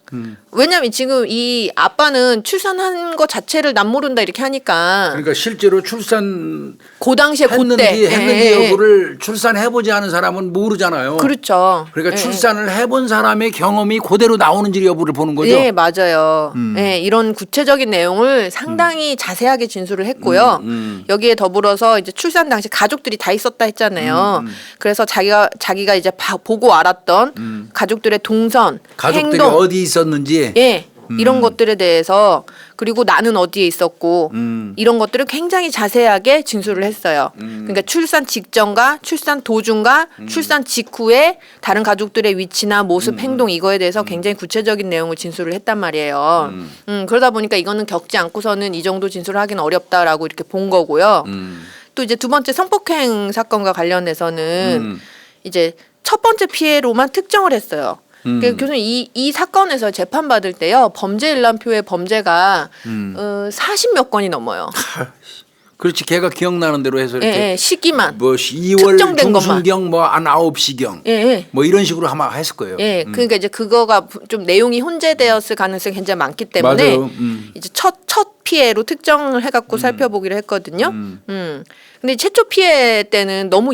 왜냐면 지금 이 아빠는 출산한 것 자체를 난 모른다 이렇게 하니까 그러니까 실제로 출산 그 당시에 했는지 그때 했는지 여부를 출산해보지 않은 사람은 모르잖아요. 그렇죠. 그러니까 예, 출산을 해본 사람의 경험이 그대로 나오는지 여부를 보는 거죠. 네, 맞아요. 네, 이런 구체적인 내용을 상당히 자세하게 진술을 했고요. 여기에 더불어서 이제 출산 당시 가족들이 다 있었다 했잖아요. 그래서 자기가 이제 보고 알았던 가족들의 동선, 가족들이 행동, 어디 있었는지. 예, 이런 것들에 대해서 그리고 나는 어디에 있었고 이런 것들을 굉장히 자세하게 진술을 했어요. 그러니까 출산 직전과 출산 도중과 출산 직후에 다른 가족들의 위치나 모습, 행동 이거에 대해서 굉장히 구체적인 내용을 진술을 했단 말이에요. 그러다 보니까 이거는 겪지 않고서는 이 정도 진술을 하기는 어렵다라고 이렇게 본 거고요. 또 이제 두 번째 성폭행 사건과 관련해서는 이제 첫 번째 피해로만 특정을 했어요. 그러니까 교수님 이 사건에서 재판 받을 때요 범죄 일람표의 범죄가 40몇 건이 넘어요. 그렇지. 걔가 기억나는 대로 해서 이렇게 시기만 뭐 2월 특정된 중순경 뭐 한 9시경 뭐 이런 식으로 아마 했을 거예요. 그러니까 이제 그거가 좀 내용이 혼재되었을 가능성이 굉장히 많기 때문에 맞아요. 이제 첫 피해로 특정을 해갖고 살펴보기로 했거든요. 근데 최초 피해 때는 너무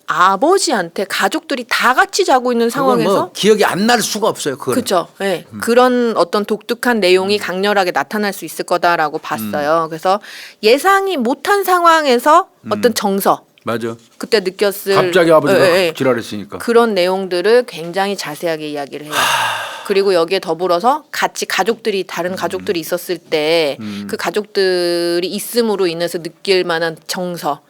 아버지한테 가족들이 다 같이 자고 있는 상황에서 뭐 기억이 안 날 수가 없어요. 그렇죠. 네. 그런 어떤 독특한 내용이 강렬하게 나타날 수 있을 거다라고 봤어요. 그래서 예상이 못한 상황에서 어떤 정서 맞아. 그때 느꼈을 갑자기 아버지가 지랄했으니까. 그런 내용들을 굉장히 자세하게 이야기를 해요. 그리고 여기에 더불어서 같이 다른 가족들이 있었을 때 그 가족들이 있음으로 인해서 느낄 만한 정서,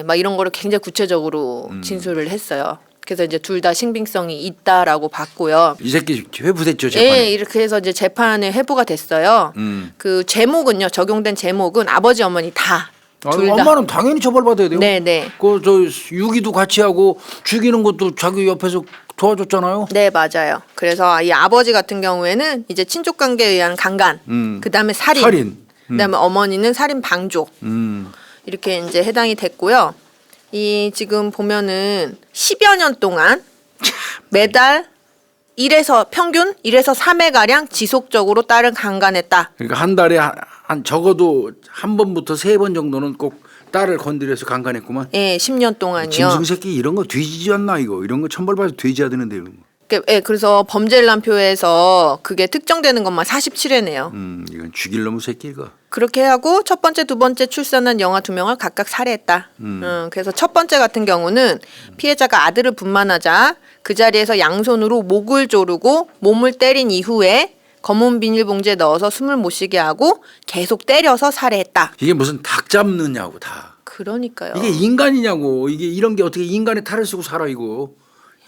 막 이런 거를 굉장히 구체적으로 진술을 했어요. 그래서 이제 둘 다 신빙성이 있다라고 봤고요. 이 새끼 회부됐죠 재판에. 네, 이렇게 해서 이제 재판에 회부가 됐어요. 그 제목은요, 적용된 제목은 아버지 어머니 다. 둘 다. 엄마는 당연히 처벌받아야 돼요. 네네. 저 유기도 같이 하고 죽이는 것도 자기 옆에서 도와줬잖아요. 네, 맞아요. 그래서 이 아버지 같은 경우에는 이제 친족 관계에 의한 강간, 그다음에 살인. 그다음에 어머니는 살인 방조. 이렇게 이제 해당이 됐고요. 이 지금 보면은 10여 년 동안 매달 평균 1에서 3회 가량 지속적으로 딸을 강간했다. 그러니까 한 달에 한 적어도 한 번부터 3번 정도는 꼭 딸을 건드려서 강간했구만. 예, 10년 동안요. 짐승 새끼 이런 거 돼지지 않나 이거. 이런 거 천벌받아서 돼지해야 되는데 이런 거. 그래서 범죄일람표에서 그게 특정되는 것만 47회네요. 이건 죽일 놈의 새끼 이거. 그렇게 하고 첫 번째, 두 번째 출산한 영아 2명을 각각 살해했다. 그래서 첫 번째 같은 경우는 피해자가 아들을 분만하자 그 자리에서 양손으로 목을 조르고 몸을 때린 이후에 검은 비닐봉지에 넣어서 숨을 못 쉬게 하고 계속 때려서 살해했다. 이게 무슨 닭 잡느냐고 다. 그러니까요. 이게 인간이냐고. 이게 이런 게 어떻게 인간의 탈을 쓰고 살아 이거.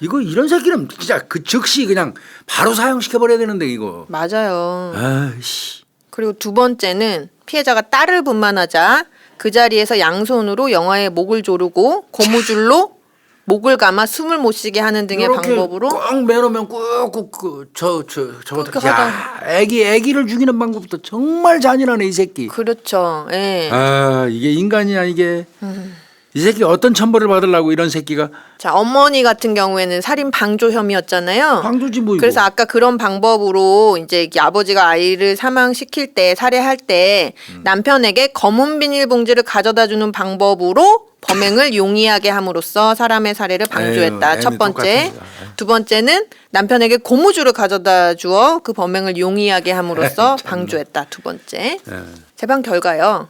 이런 새끼는 진짜 그 즉시 그냥 바로 사형시켜 버려야 되는데 이거. 맞아요. 아이씨. 그리고 두 번째는 피해자가 딸을 분만하자 그 자리에서 양손으로 영아의 목을 조르고 고무줄로 목을 감아 숨을 못 쉬게 하는 등의 방법으로 꽉 매놓으면 꾹꾹 저거 그렇게 야 애기를 죽이는 방법도 정말 잔인하네 이 새끼. 그렇죠. 예. 아 이게 인간이야 이게. 이 새끼 어떤 천벌을 받으려고 이런 새끼가. 자, 어머니 같은 경우에는 살인 방조 혐의였잖아요. 방조지 뭐 이거. 그래서 아까 그런 방법으로 이제 아버지가 아이를 사망시킬 때 살해할 때 남편에게 검은 비닐봉지를 가져다 주는 방법으로 범행을 용이하게 함으로써 사람의 살해를 방조했다. 에휴, 첫 번째. 똑같습니다. 두 번째는 남편에게 고무줄을 가져다 주어 그 범행을 용이하게 함으로써 방조했다. 두 번째. 재판 결과요.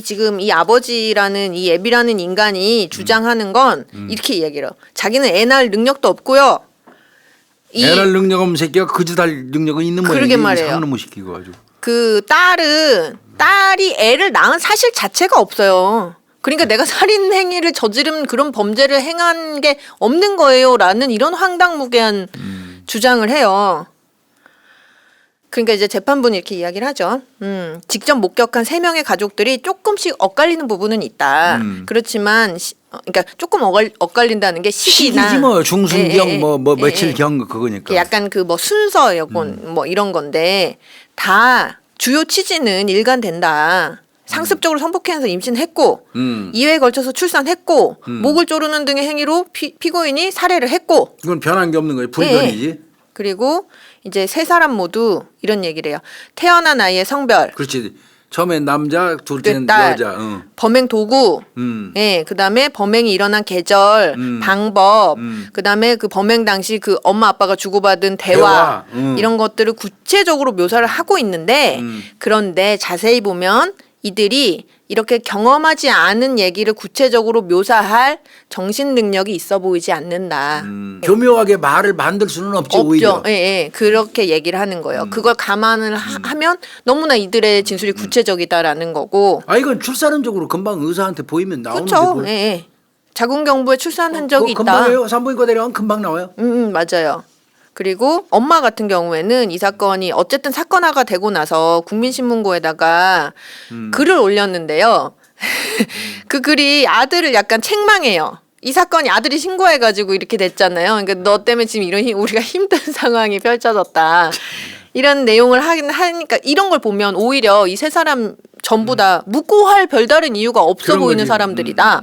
지금 이 아버지라는 이 애비라는 인간이 주장하는 건 이렇게 이야기해요. 자기는 애 낳을 능력도 없고요. 애 낳을 능력 없는 새끼가 그 짓 할 능력은 있는 모양이지. 그러게 말이에요. 상놈의 새끼가 아주. 그 딸이 애를 낳은 사실 자체가 없어요. 그러니까 내가 살인 행위를 저지른 그런 범죄를 행한 게 없는 거예요라는 이런 황당무계한 주장을 해요. 그러니까 이제 재판부는 이렇게 이야기를 하죠. 직접 목격한 3명의 가족들이 조금씩 엇갈리는 부분은 있다. 그렇지만 그러니까 조금 엇갈린다는 게 시기나 시기지 뭐 중순경 뭐 며칠 경 그거니까. 약간 그 뭐 순서 여건 뭐 이런 건데 다 주요 취지는 일관된다. 상습적으로 성폭행해서 임신했고 2회에 걸쳐서 출산했고 목을 조르는 등의 행위로 피고인이 살해를 했고 이건 변한 게 없는 거예요. 불변이지. 그리고 이제 세 사람 모두 이런 얘기를 해요. 태어난 아이의 성별. 그렇지. 처음엔 남자, 둘째는 딸, 여자. 범행 도구. 그다음에 범행이 일어난 계절, 방법. 그다음에 그 범행 당시 그 엄마 아빠가 주고받은 대화. 이런 것들을 구체적으로 묘사를 하고 있는데 그런데 자세히 보면 이들이 이렇게 경험하지 않은 얘기를 구체적으로 묘사할 정신 능력이 있어 보이지 않는다. 교묘하게 말을 만들 수는 없지 없죠. 오히려. 예. 그렇게 얘기를 하는 거예요. 그걸 감안을 하면 너무나 이들의 진술이 구체적이다라는 거고. 아 이건 출산흔적으로 금방 의사한테 보이면 나오는데. 그렇죠. 예. 자궁경부에 출산 흔적이 있다. 금방이에요. 산부인과 데려가면 금방 나와요. 맞아요. 그리고 엄마 같은 경우에는 이 사건이 어쨌든 사건화가 되고 나서 국민신문고에다가 글을 올렸는데요. 그 글이 아들을 약간 책망해요. 이 사건이 아들이 신고해가지고 이렇게 됐잖아요. 그러니까 너 때문에 지금 이런 우리가 힘든 상황이 펼쳐졌다. 이런 내용을 하긴 하니까 이런 걸 보면 오히려 이 세 사람 전부 다 묻고 할 별다른 이유가 없어 그런 보이는 거지. 사람들이다.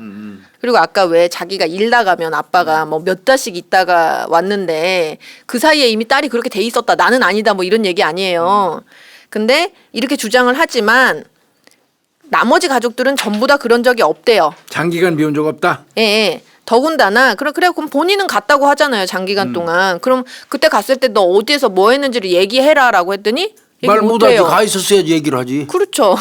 그리고 아까 왜 자기가 일 나가면 아빠가 뭐 몇 달씩 있다가 왔는데 그 사이에 이미 딸이 그렇게 돼 있었다. 나는 아니다. 뭐 이런 얘기 아니에요. 근데 이렇게 주장을 하지만 나머지 가족들은 전부 다 그런 적이 없대요. 장기간 미운 적 없다. 예, 예. 더군다나 그래 그럼 본인은 갔다고 하잖아요. 장기간 동안. 그럼 그때 갔을 때 너 어디에서 뭐 했는지를 얘기해라라고 했더니 얘기 말 못하지. 못해요. 가 있었어야지 얘기를 하지. 그렇죠.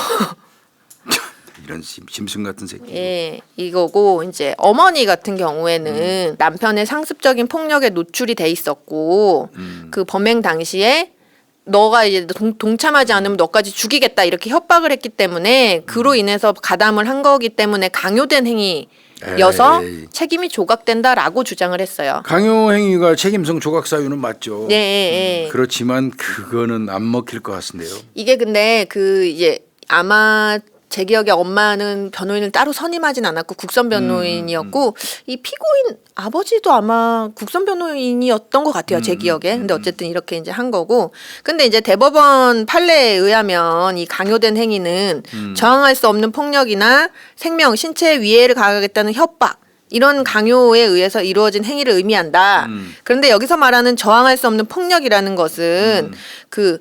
이런 짐승 같은 새끼. 예, 이거고 이제 어머니 같은 경우에는 남편의 상습적인 폭력에 노출이 돼 있었고 그 범행 당시에 너가 이제 동참하지 않으면 너까지 죽이겠다 이렇게 협박을 했기 때문에 그로 인해서 가담을 한 거기 때문에 강요된 행위여서 에이. 책임이 조각된다라고 주장을 했어요. 강요 행위가 책임성 조각 사유는 맞죠. 예, 예, 예. 그렇지만 그거는 안 먹힐 것 같은데요. 이게 근데 그 이제 아마 제 기억에 엄마는 변호인을 따로 선임하진 않았고 국선 변호인이었고 이 피고인 아버지도 아마 국선 변호인이었던 것 같아요. 제 기억에. 근데 어쨌든 이렇게 이제 한 거고. 근데 이제 대법원 판례에 의하면 이 강요된 행위는 저항할 수 없는 폭력이나 생명, 신체에 위해를 가하겠다는 협박 이런 강요에 의해서 이루어진 행위를 의미한다. 그런데 여기서 말하는 저항할 수 없는 폭력이라는 것은 그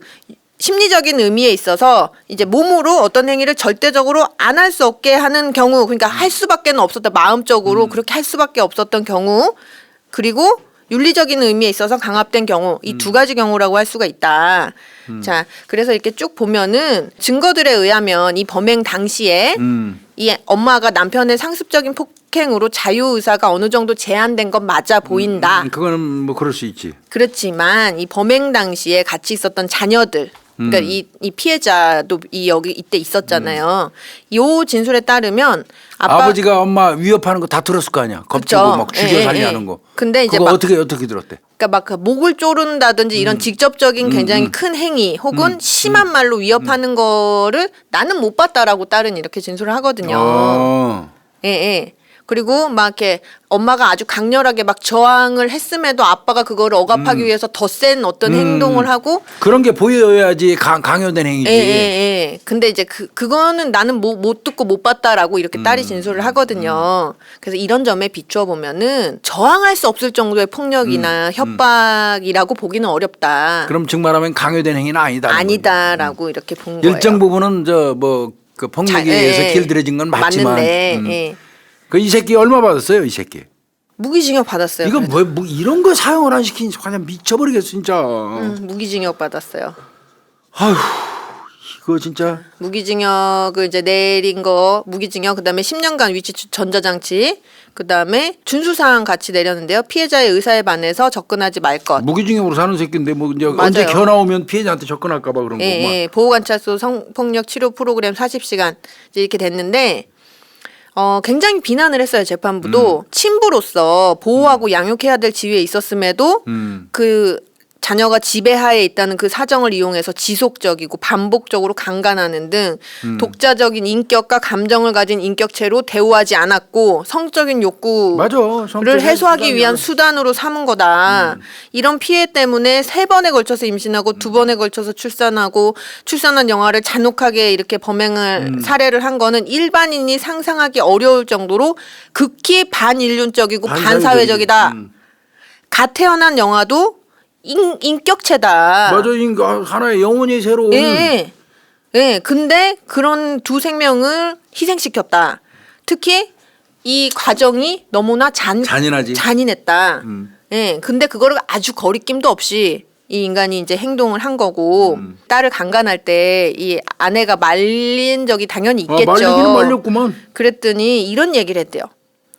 심리적인 의미에 있어서 이제 몸으로 어떤 행위를 절대적으로 안 할 수 없게 하는 경우, 그러니까 할 수밖에 없었다, 마음적으로 그렇게 할 수밖에 없었던 경우, 그리고 윤리적인 의미에 있어서 강압된 경우, 이 두 가지 경우라고 할 수가 있다. 자, 그래서 이렇게 쭉 보면은 증거들에 의하면 이 범행 당시에 이 엄마가 남편의 상습적인 폭행으로 자유의사가 어느 정도 제한된 건 맞아 보인다. 그거는 뭐 그럴 수 있지. 그렇지만 이 범행 당시에 같이 있었던 자녀들, 그러니까 이 피해자도 여기 이때 있었잖아요. 요 진술에 따르면 아버지가 엄마 위협하는 거 다 들었을 거 아니야. 겁주고 그쵸. 막 죽여 예, 살리하는 예. 거. 근데 이제 그거 막 어떻게 들었대? 그러니까 막 그 목을 조른다든지 이런 직접적인 굉장히 큰 행위 혹은 심한 말로 위협하는 거를 나는 못 봤다라고 딸은 이렇게 진술을 하거든요. 예, 예. 그리고 막 이렇게 엄마가 아주 강렬하게 막 저항을 했음에도 아빠가 그거를 억압하기 위해서 더 센 어떤 행동을 하고 그런 게 보여야지 강요된 행위지. 예, 예, 예. 근데 이제 그거는 나는 못 듣고 못 봤다라고 이렇게 딸이 진술을 하거든요. 그래서 이런 점에 비추어 보면은 저항할 수 없을 정도의 폭력이나 협박이라고 보기는 어렵다. 그럼 증말하면 강요된 행위는 아니다. 아니다라고 이렇게 본 거예요. 일정 부분은 그 폭력에 의해서 길들여진 건 맞지만. 맞는데 예. 그 이 새끼 얼마 받았어요, 이 새끼? 무기징역 받았어요. 이거 그래도. 뭐 이런 거 사용을 안 시키니 그냥 미쳐버리겠어 진짜. 무기징역 받았어요. 아휴 이거 진짜. 무기징역을 이제 내린 거 무기징역 그다음에 10년간 위치 전자장치 그다음에 준수사항 같이 내렸는데요. 피해자의 의사에 반해서 접근하지 말 것. 무기징역으로 사는 새끼인데 뭐 이제 맞아요. 언제 겨 나오면 피해자한테 접근할까봐 그런 예, 거구만. 예. 보호관찰소 성폭력 치료 프로그램 40시간 이제 이렇게 됐는데 굉장히 비난을 했어요. 재판부도 친부로서 보호하고 양육해야 될 지위에 있었음에도 그 자녀가 지배하에 있다는 그 사정을 이용해서 지속적이고 반복적으로 강간하는 등 독자적인 인격과 감정을 가진 인격체로 대우하지 않았고 성적인 욕구를 맞아. 해소하기 위한 수단으로 삼은 거다. 이런 피해 때문에 3번에 걸쳐서 임신하고 2번에 걸쳐서 출산하고 출산한 영아를 잔혹하게 이렇게 범행을 사례를 한 거는 일반인이 상상하기 어려울 정도로 극히 반인륜적이고 반사회적이다. 갓 태어난 영아도 인격체다. 맞아, 하나의 영혼이 새로운. 예, 예. 근데 그런 두 생명을 희생시켰다. 특히 이 과정이 너무나 잔인하지. 잔인했다. 예. 근데 그거를 아주 거리낌도 없이 이 인간이 이제 행동을 한 거고 딸을 강간할 때 이 아내가 말린 적이 당연히 있겠죠. 말리기는 말렸구만. 그랬더니 이런 얘기를 했대요.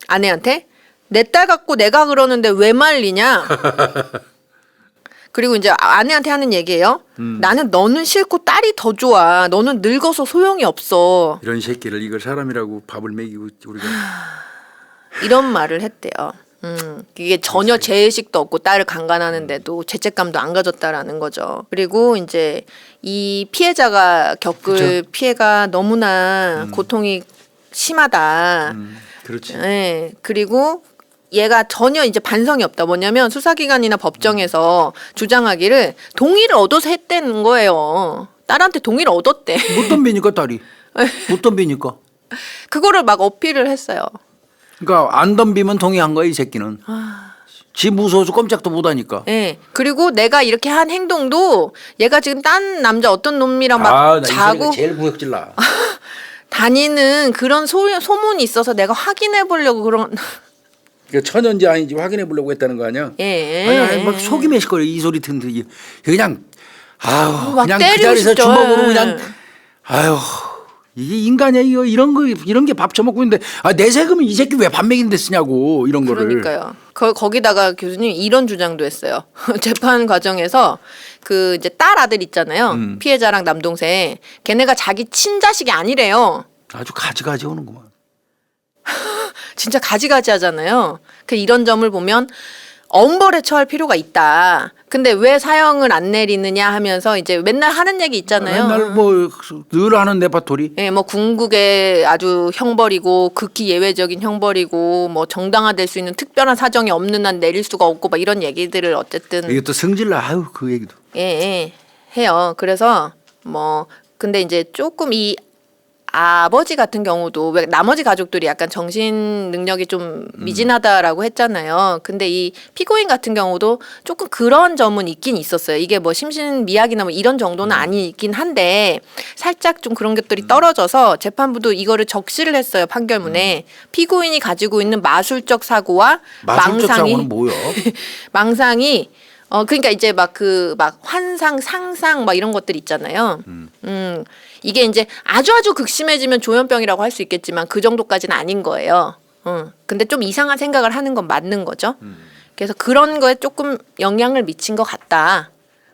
아내한테 내 딸 갖고 내가 그러는데 왜 말리냐? 그리고 이제 아내한테 하는 얘기예요. 나는 너는 싫고 딸이 더 좋아. 너는 늙어서 소용이 없어. 이런 새끼를 이걸 사람이라고 밥을 먹이고 우리가. 이런 말을 했대요. 이게 전혀 죄의식도 없고 딸을 강간하는데도 죄책감도 안 가졌다라는 거죠. 그리고 이제 이 피해자가 겪을 그쵸? 피해가 너무나 고통이 심하다. 그렇지. 예. 그리고 얘가 전혀 이제 반성이 없다. 뭐냐면 수사기관이나 법정에서 주장하기를 동의를 얻어서 했다는 거예요. 딸한테 동의를 얻었대. 못 덤비니까 딸이. 못 덤비니까. 그거를 막 어필을 했어요. 그러니까 안 덤비면 동의한 거야 이 새끼는. 지 무서워서 꼼짝도 못하니까. 예. 그리고 내가 이렇게 한 행동도 얘가 지금 딴 남자 어떤 놈이랑 막 나 이 자고 소리가 제일 구역질나. 다니는 그런 소문이 있어서 내가 확인해 보려고 그런. 그러니까 천연지 아닌지 확인해 보려고 했다는 거 아니야? 예. 아니 막 속이 메시거려 이 소리 듣는데 그냥 아유 막 그냥 그 때리고 자리에서 싶죠. 주먹으로 그냥 아유 이게 인간이야 이거 이런 게 밥 처먹고 있는데 내 세금은 이 새끼 왜 밥 먹이는 데 쓰냐고 이런 거를. 그러니까요. 거기다가 교수님 이런 주장도 했어요. 재판 과정에서 그 이제 딸 아들 있잖아요. 피해자랑 남동생. 걔네가 자기 친자식이 아니래요. 아주 가지가지 오는구만. 진짜 가지가지 하잖아요. 그 이런 점을 보면 엄벌에 처할 필요가 있다. 근데 왜 사형을 안 내리느냐 하면서 이제 맨날 하는 얘기 있잖아요. 맨날 뭐 늘 하는 레파토리. 예, 뭐 궁극의 아주 형벌이고 극히 예외적인 형벌이고 뭐 정당화될 수 있는 특별한 사정이 없는 한 내릴 수가 없고 막 이런 얘기들을 어쨌든 이게 또 승질나 아유 그 얘기도. 예, 해요. 그래서 뭐 근데 이제 조금 이 아버지 같은 경우도 왜 나머지 가족들이 약간 정신 능력이 좀 미진하다라고 했잖아요. 근데 이 피고인 같은 경우도 조금 그런 점은 있긴 있었어요. 이게 뭐 심신미약이나 뭐 이런 정도는 아니긴 한데 살짝 좀 그런 것들이 떨어져서 재판부도 이거를 적시를 했어요. 판결문에. 피고인이 가지고 있는 마술적 사고와 마술적 망상이 사고는 뭐야? 망상이 그러니까 이제 막 막 환상, 상상 막 이런 것들 있잖아요. 이게 이제 아주 극심해지면 조현병이라고 할 수 있겠지만 그 정도까지는 아닌 거예요. 근데 좀 이상한 생각을 하는 건 맞는 거죠. 그래서 그런 거에 조금 영향을 미친 것 같다.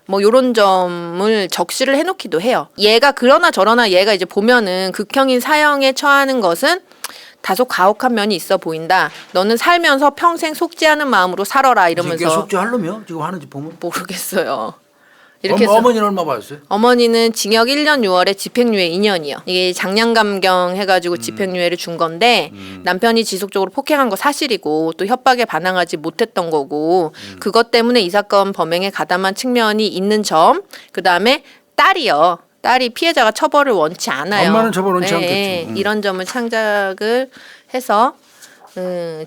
뭐 요런 점을 적시를 해놓기도 해요. 얘가 그러나 저러나 얘가 이제 보면은 극형인 사형에 처하는 것은 다소 가혹한 면이 있어 보인다. 너는 살면서 평생 속지 않은 마음으로 살아라 이러면서. 이게 속죄하려며 지금 하는지 보면. 모르겠어요. 이렇게 해서 어머니는 얼마 받았어요? 어머니는 징역 1년 6월에 집행유예 2년이요. 이게 장량감경 해가지고 집행유예를 준 건데 남편이 지속적으로 폭행한 거 사실이고 또 협박에 반항하지 못했던 거고 그것 때문에 이 사건 범행에 가담한 측면이 있는 점. 그다음에 딸이요. 딸이 피해자가 처벌을 원치 않아요. 엄마는 처벌 원치 않겠죠. 이런 점을 창작을 해서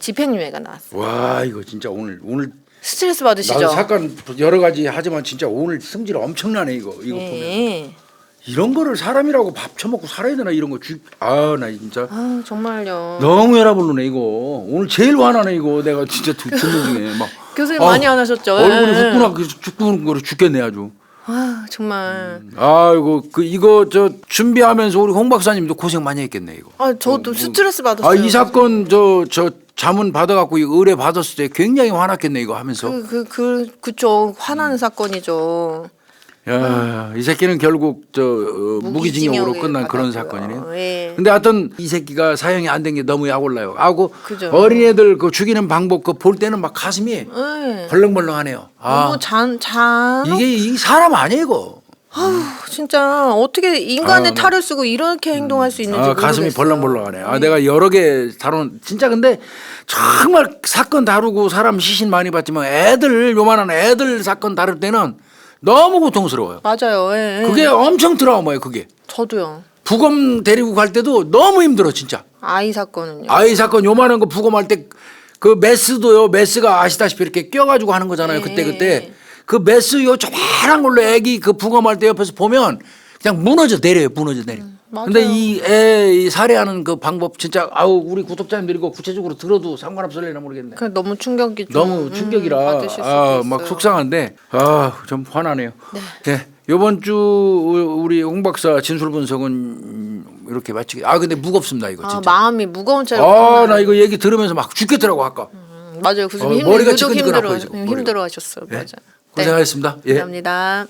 집행유예가 나왔어요. 와 이거 진짜 오늘 스트레스 받으시죠? 나도 사건 여러 가지 하지만 진짜 오늘 승질 엄청나네 이거 보면. 이런 거를 사람이라고 밥 처먹고 살아야 되나 이런 거 나 진짜 정말요. 너무 열아불르네 이거. 오늘 제일 화나네 이거. 내가 진짜 듣는 중에 막 교수님 많이 안 하셨죠? 얼굴이 후끈하게 죽는 거로 죽겠네 아주. 정말. 아이고 이거 저 준비하면서 우리 홍 박사님도 고생 많이 했겠네 이거. 저도 스트레스 받았어요. 이 사건 저 자문 받아갖고 의뢰 받았을 때 굉장히 화났겠네 이거 하면서. 그쵸. 화나는 사건이죠. 야, 이 새끼는 결국 무기징역으로 끝난 그런 받았고요. 사건이네요. 예. 근데 하여튼 이 새끼가 사형이 안 된 게 너무 약올라요. 하고 그죠. 어린애들 그 죽이는 방법 그 볼 때는 막 가슴이 벌렁벌렁하네요. 너무 이게 사람 아니에요 이거. 진짜 어떻게 인간의 탈을 쓰고 이렇게 행동할 수 있는지 모르겠어요. 가슴이 벌렁벌렁하네. 내가 여러 개 다룬 진짜 근데 정말 사건 다루고 사람 시신 많이 봤지만 요만한 애들 사건 다룰 때는 너무 고통스러워요. 맞아요. 예. 그게 엄청 트라우마예요. 그게. 저도요. 부검 데리고 갈 때도 너무 힘들어 진짜. 아이 사건은요. 아이 사건 요만한 거 부검할 때 그 메스도요. 메스가 아시다시피 이렇게 껴가지고 하는 거잖아요. 그때 그 메스 요 조그만한 걸로 애기 그 부검할 때 옆에서 보면 그냥 무너져 내려. 맞아요. 근데 이 애 살해하는 그 방법 진짜 우리 구독자님들이 이거 구체적으로 들어도 상관없을래나 모르겠네. 너무 충격이 너무 충격이라 받으실 수도 있어요. 막 속상한데 좀 화나네요. 네. 이번 주 우리 홍 박사 진술 분석은 이렇게 마치게. 근데 무겁습니다 이거 진짜. 마음이 무거운 채로. 나 이거 얘기 들으면서 막 죽겠더라고 아까. 맞아요. 교수님 머리가 유독 지끈지끈 아파요, 지금. 힘들어하셨어요. 네. 맞아요. 고생하셨습니다. 예. 감사합니다.